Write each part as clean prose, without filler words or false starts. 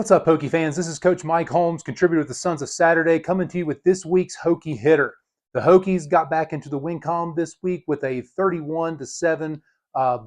What's up, Hokie fans? This is Coach Mike Holmes, contributor with the Sons of Saturday, coming to you with this week's Hokie hitter. The Hokies got back into the win column this week with a 31-7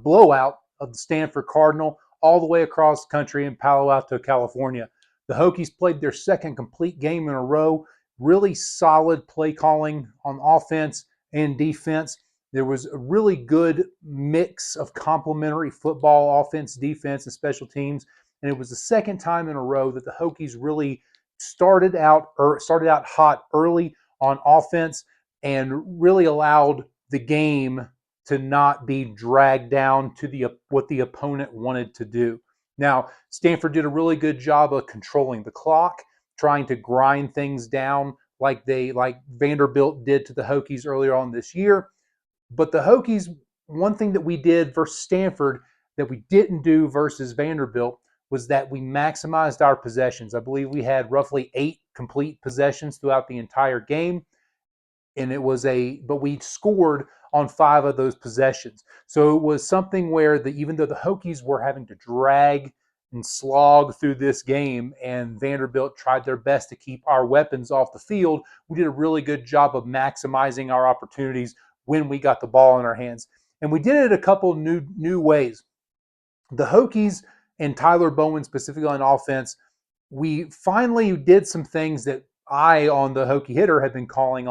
blowout of the Stanford Cardinal all the way across the country in Palo Alto, California. The Hokies played their second complete game in a row. Really solid play calling on offense and defense. There was a really good mix of complementary football, offense, defense, and special teams. And it was the second time in a row that the Hokies really started out hot early on offense and really allowed the game to not be dragged down to what the opponent wanted to do. Now, Stanford did a really good job of controlling the clock, trying to grind things down like Vanderbilt did to the Hokies earlier on this year. But the Hokies, one thing that we did versus Stanford that we didn't do versus Vanderbilt was that we maximized our possessions. I believe we had roughly 8 complete possessions throughout the entire game. But we scored on 5 of those possessions. So it was something where even though the Hokies were having to drag and slog through this game and Vanderbilt tried their best to keep our weapons off the field, we did a really good job of maximizing our opportunities when we got the ball in our hands. And we did it a couple new ways. The Hokies and Tyler Bowen specifically on offense, we finally did some things that I, on the Hokie hitter, have been calling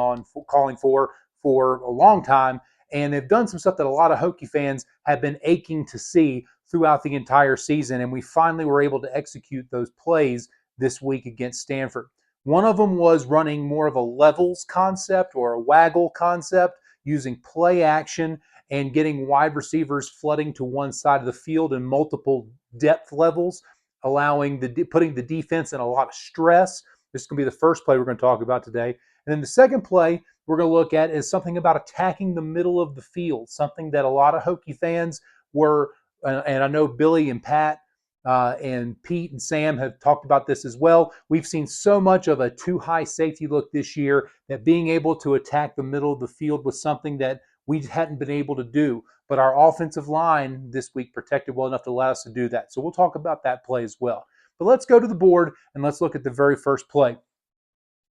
for a long time, and have done some stuff that a lot of Hokie fans have been aching to see throughout the entire season, and we finally were able to execute those plays this week against Stanford. One of them was running more of a levels concept or a waggle concept, using play action and getting wide receivers flooding to one side of the field in multiple depth levels, putting the defense in a lot of stress. This is going to be the first play we're going to talk about today. And then the second play we're going to look at is something about attacking the middle of the field, something that a lot of Hokie fans were, and I know Billy and Pat and Pete and Sam have talked about this as well. We've seen so much of a too high safety look this year that being able to attack the middle of the field was something that we hadn't been able to do. But our offensive line this week protected well enough to allow us to do that. So we'll talk about that play as well. But let's go to the board and let's look at the very first play.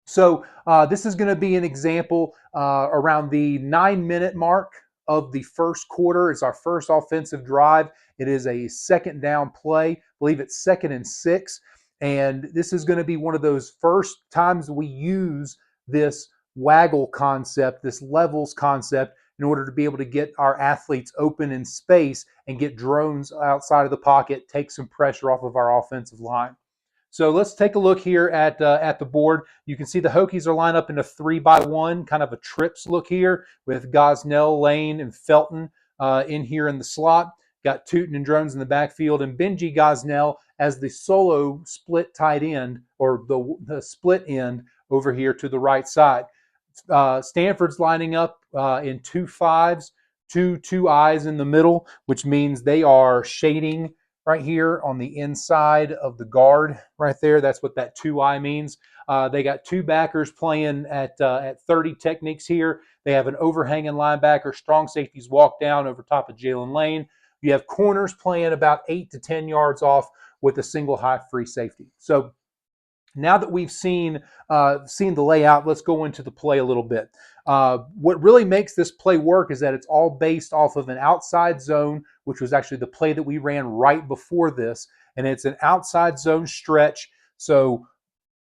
So this is going to be an example around the 9-minute mark of the first quarter. It's our first offensive drive. It is a second down play. I believe it's 2nd and 6. And this is going to be one of those first times we use this waggle concept, this levels concept, in order to be able to get our athletes open in space and get drones outside of the pocket, take some pressure off of our offensive line. So let's take a look here at the board. You can see the Hokies are lined up in a 3-by-1, kind of a trips look here with Gosnell, Lane, and Felton in here in the slot. Got Tootin and Drones in the backfield, and Benji Gosnell as the solo split tight end, or the split end over here to the right side. Stanford's lining up in 2 5s, two eyes in the middle, which means they are shading right here on the inside of the guard right there. That's what that 2-eye means. They got 2 backers playing at 30 techniques here. They have an overhanging linebacker. Strong safeties walk down over top of Jalen Lane. You have corners playing about 8 to 10 yards off with a single high free safety. So now that we've seen the layout, let's go into the play a little bit. What really makes this play work is that it's all based off of an outside zone, which was actually the play that we ran right before this. And it's an outside zone stretch. So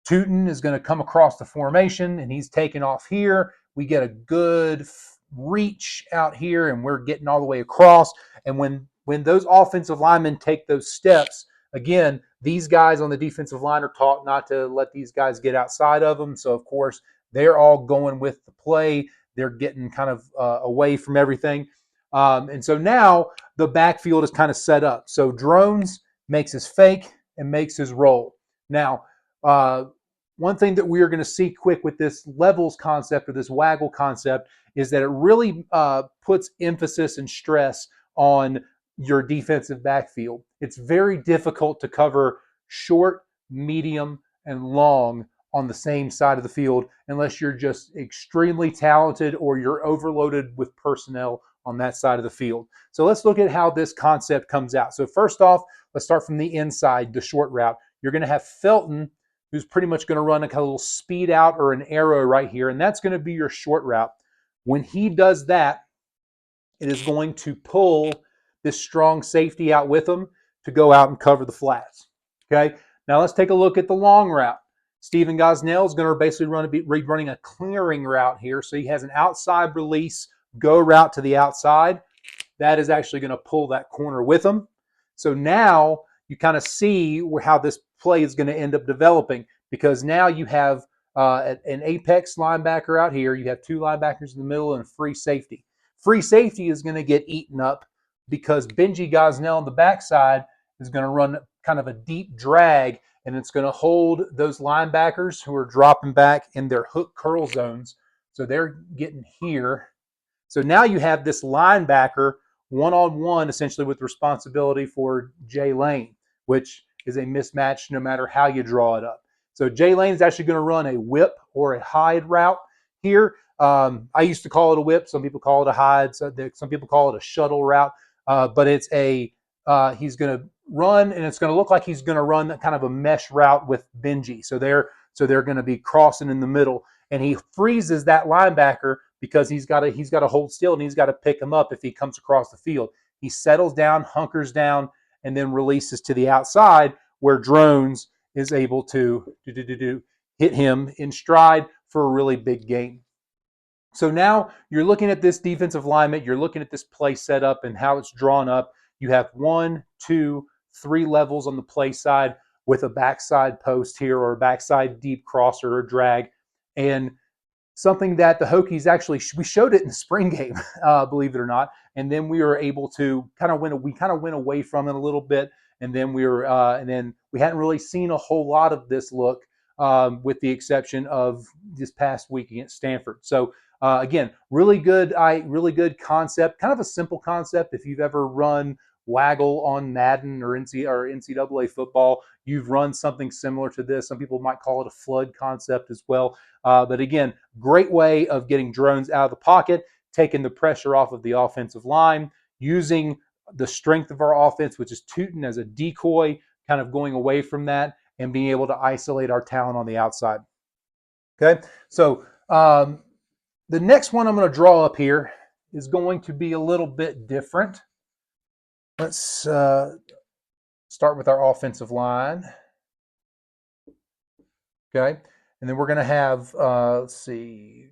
Tootin is going to come across the formation, and he's taking off here. We get a good reach out here, and we're getting all the way across. And when those offensive linemen take those steps, again, these guys on the defensive line are taught not to let these guys get outside of them. So, of course, they're all going with the play. They're getting kind of away from everything. And so now the backfield is kind of set up. So Drones makes his fake and makes his roll. Now, one thing that we are going to see quick with this levels concept or this waggle concept is that it really puts emphasis and stress on your defensive backfield. It's very difficult to cover short, medium, and long on the same side of the field unless you're just extremely talented or you're overloaded with personnel on that side of the field. So let's look at how this concept comes out. So first off, let's start from the inside, the short route. you're going to have Felton, who's pretty much going to run a kind of little speed out or an arrow right here, and that's going to be your short route. When he does that, it is going to pull this strong safety out with him to go out and cover the flats. Okay, now let's take a look at the long route. Stephen Gosnell is going to basically running a clearing route here. So he has an outside release go route to the outside. That is actually going to pull that corner with him. So now you kind of see how this play is going to end up developing, because now you have an apex linebacker out here. You have two linebackers in the middle and a free safety. Free safety is going to get eaten up because Benji Gosnell on the backside is going to run kind of a deep drag, and it's going to hold those linebackers who are dropping back in their hook curl zones. So they're getting here. So now you have this linebacker one-on-one essentially with responsibility for Jay Lane, which is a mismatch no matter how you draw it up. So Jay Lane is actually going to run a whip or a hide route here. I used to call it a whip. Some people call it a hide. Some people call it a shuttle route. But it's he's going to run, and it's going to look like he's going to run kind of a mesh route with Benji. So they're going to be crossing in the middle, and he freezes that linebacker because he's got to hold still, and he's got to pick him up if he comes across the field. He settles down, hunkers down, and then releases to the outside where Drones is able to hit him in stride for a really big gain. So now you're looking at this defensive alignment, you're looking at this play setup and how it's drawn up. You have 1, 2, 3 levels on the play side with a backside post here or a backside deep crosser or drag. And something that the Hokies actually, we showed it in the spring game, believe it or not. And then we were able to went away from it a little bit. And then we hadn't really seen a whole lot of this look, with the exception of this past week against Stanford. So again, really good concept, kind of a simple concept. If you've ever run waggle on Madden or NCAA football, you've run something similar to this. Some people might call it a flood concept as well. But again, great way of getting Drones out of the pocket, taking the pressure off of the offensive line, using the strength of our offense, which is Tootin as a decoy, kind of going away from that and being able to isolate our talent on the outside. Okay, so the next one I'm going to draw up here is going to be a little bit different. Let's start with our offensive line. Okay, and then we're going to have, let's see,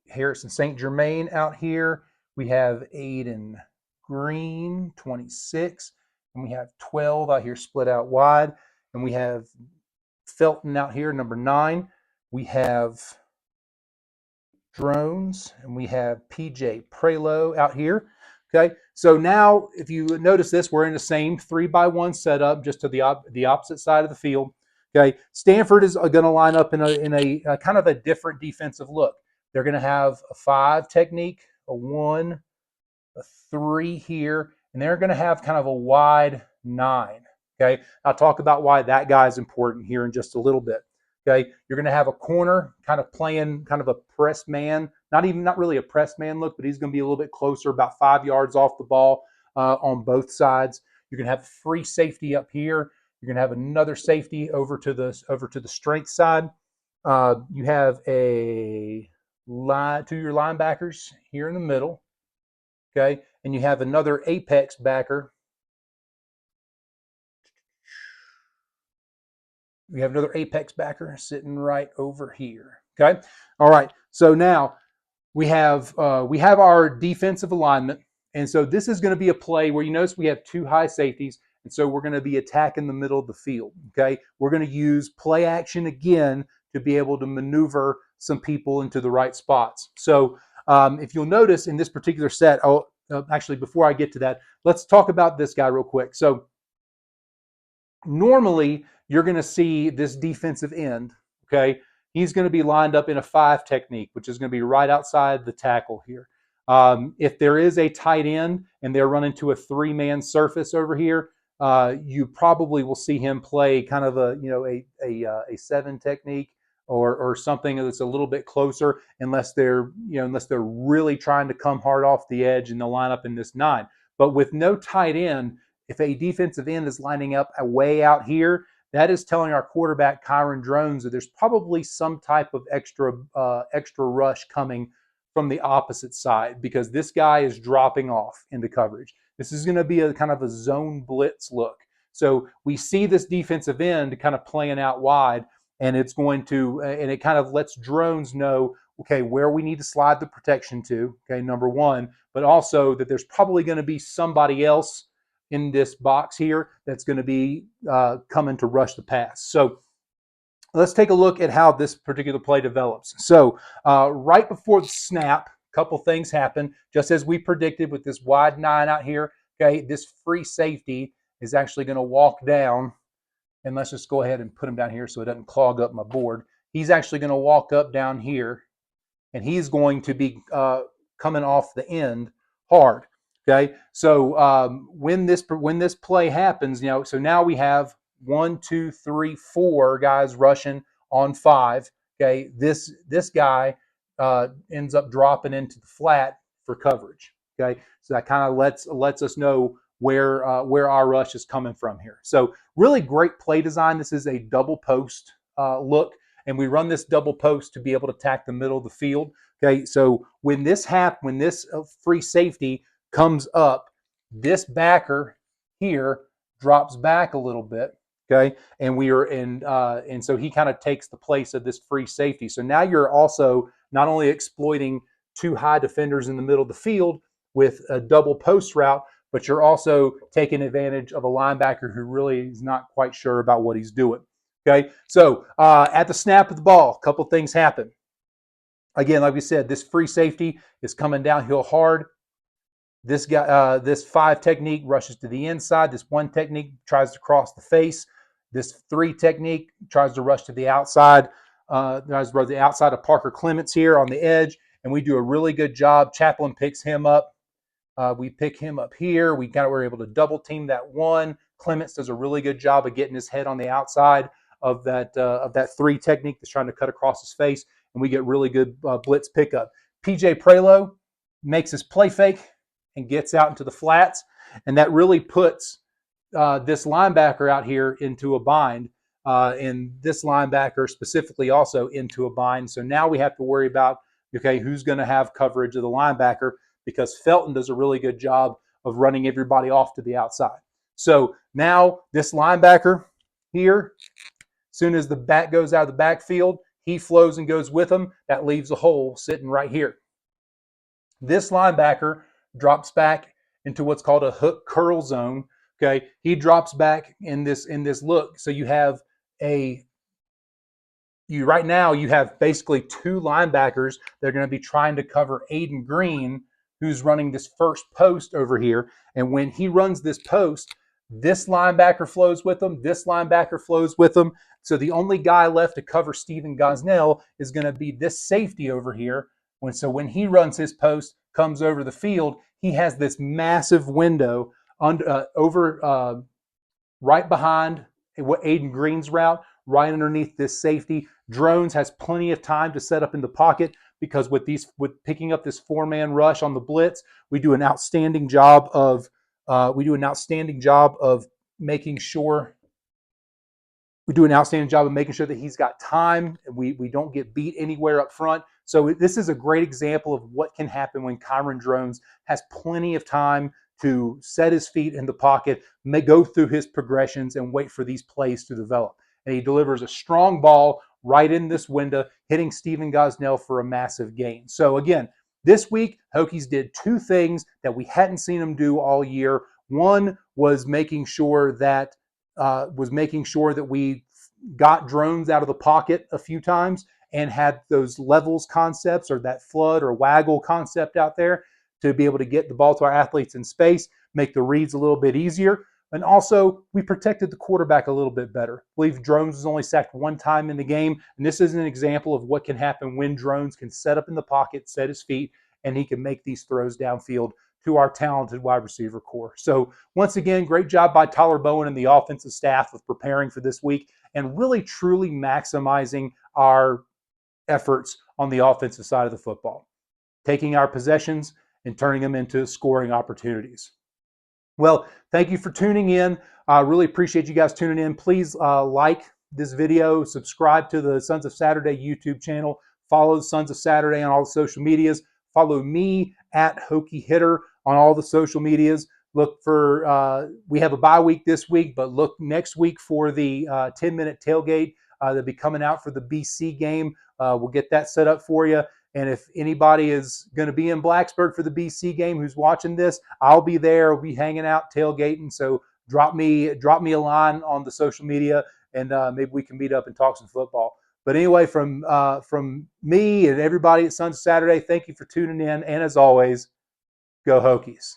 Harrison St. Germain out here. We have Aiden Green, 26, and we have 12 out here split out wide. And we have Felton out here, number 9. We have Drones, and we have PJ Prelo out here. Okay, so now if you notice this, we're in the same 3-by-1 setup, just to the opposite side of the field. Okay, Stanford is going to line up in a kind of a different defensive look. They're going to have a 5 technique, a 1, a 3 here, and they're going to have kind of a wide 9. Okay, I'll talk about why that guy is important here in just a little bit. Okay, you're going to have a corner kind of playing kind of a press man, not really a press man look, but he's going to be a little bit closer, about 5 yards off the ball on both sides. You're going to have free safety up here. You're going to have another safety over to the strength side. You have two your linebackers here in the middle. Okay, and you have another apex backer. We have another apex backer sitting right over here. Okay, all right. So now we have our defensive alignment, and so this is going to be a play where you notice we have 2 high safeties, and so we're going to be attacking the middle of the field. Okay, we're going to use play action again to be able to maneuver some people into the right spots. So if you'll notice in this particular set, actually before I get to that, let's talk about this guy real quick. So normally you're going to see this defensive end, okay? He's going to be lined up in a 5 technique, which is going to be right outside the tackle here. If there is a tight end and they're running to a 3-man surface over here, you probably will see him play kind of a 7 technique or something that's a little bit closer, unless they're really trying to come hard off the edge and they'll line up in this 9. But with no tight end, if a defensive end is lining up way out here, that is telling our quarterback Kyron Drones that there's probably some type of extra rush coming from the opposite side, because this guy is dropping off into coverage. This is going to be a kind of a zone blitz look. So we see this defensive end kind of playing out wide, and it's going to, and it kind of lets Drones know, okay, where we need to slide the protection to, okay, number one, but also that there's probably going to be somebody else in this box here that's going to be coming to rush the pass. So let's take a look at how this particular play develops. So right before the snap, a couple things happen, just as we predicted with this wide 9 out here. Okay, this free safety is actually going to walk down, and let's just go ahead and put him down here so it doesn't clog up my board. He's actually going to walk up down here, and he's going to be coming off the end hard. Okay, so when this play happens, so now we have 1, 2, 3, 4 guys rushing on 5. Okay, this guy ends up dropping into the flat for coverage. Okay, so that kind of lets us know where our rush is coming from here. So really great play design. This is a double post look, and we run this double post to be able to attack the middle of the field. Okay, so when this free safety comes up, this backer here drops back a little bit. Okay, and we are in, and so he kind of takes the place of this free safety. So now you're also not only exploiting 2 high defenders in the middle of the field with a double post route, but you're also taking advantage of a linebacker who really is not quite sure about what he's doing. Okay, so at the snap of the ball, a couple things happen. Again, like we said, this free safety is coming downhill hard. This guy, this 5 technique rushes to the inside. This 1 technique tries to cross the face. This 3 technique tries to rush to the outside. Tries to run the outside of Parker Clements here on the edge, and we do a really good job. Chaplin picks him up. We pick him up here. We're able to double team that 1. Clements does a really good job of getting his head on the outside of that 3 technique that's trying to cut across his face, and we get really good blitz pickup. PJ Prelo makes his play fake and gets out into the flats, and that really puts this linebacker out here into a bind, and this linebacker specifically also into a bind. So now we have to worry about, okay, who's going to have coverage of the linebacker, because Felton does a really good job of running everybody off to the outside. So now this linebacker here, as soon as the back goes out of the backfield, he flows and goes with him. That leaves a hole sitting right here. This linebacker drops back into what's called a hook curl zone. Okay, he drops back in this look. So you have right now you have basically 2 linebackers that are going to be trying to cover Aiden Green, who's running this first post over here. And when he runs this post, this linebacker flows with him. This linebacker flows with him. So the only guy left to cover Stephen Gosnell is going to be this safety over here. When he runs his post, comes over the field, he has this massive window over right behind what Aiden Green's route, right underneath this safety. Drones has plenty of time to set up in the pocket, because with picking up this 4-man rush on the blitz, we do an outstanding job of making sure that he's got time. We don't get beat anywhere up front. So this is a great example of what can happen when Kyron Drones has plenty of time to set his feet in the pocket, go through his progressions, and wait for these plays to develop. And he delivers a strong ball right in this window, hitting Stephen Gosnell for a massive gain. So again, this week, Hokies did 2 things that we hadn't seen them do all year. One was making sure that we got Drones out of the pocket a few times and had those levels concepts, or that flood or waggle concept out there, to be able to get the ball to our athletes in space, make the reads a little bit easier. And also, we protected the quarterback a little bit better. I believe Drones was only sacked 1 time in the game, and this is an example of what can happen when Drones can set up in the pocket, set his feet, and he can make these throws downfield to our talented wide receiver core. So once again, great job by Tyler Bowen and the offensive staff of preparing for this week and really truly maximizing our efforts on the offensive side of the football, taking our possessions and turning them into scoring opportunities. Well, thank you for tuning in. I really appreciate you guys tuning in. Please like this video, subscribe to the Sons of Saturday YouTube channel, follow the Sons of Saturday on all the social medias, follow me at Hokie Hitter on all the social medias. Look for, we have a bye week this week, but look next week for the 10-minute tailgate that'll be coming out for the BC game. We'll get that set up for you. And if anybody is going to be in Blacksburg for the BC game who's watching this, I'll be there. I'll be hanging out, tailgating. So drop me a line on the social media, and maybe we can meet up and talk some football. But anyway, from me and everybody at Sons of Saturday, thank you for tuning in. And as always, go Hokies.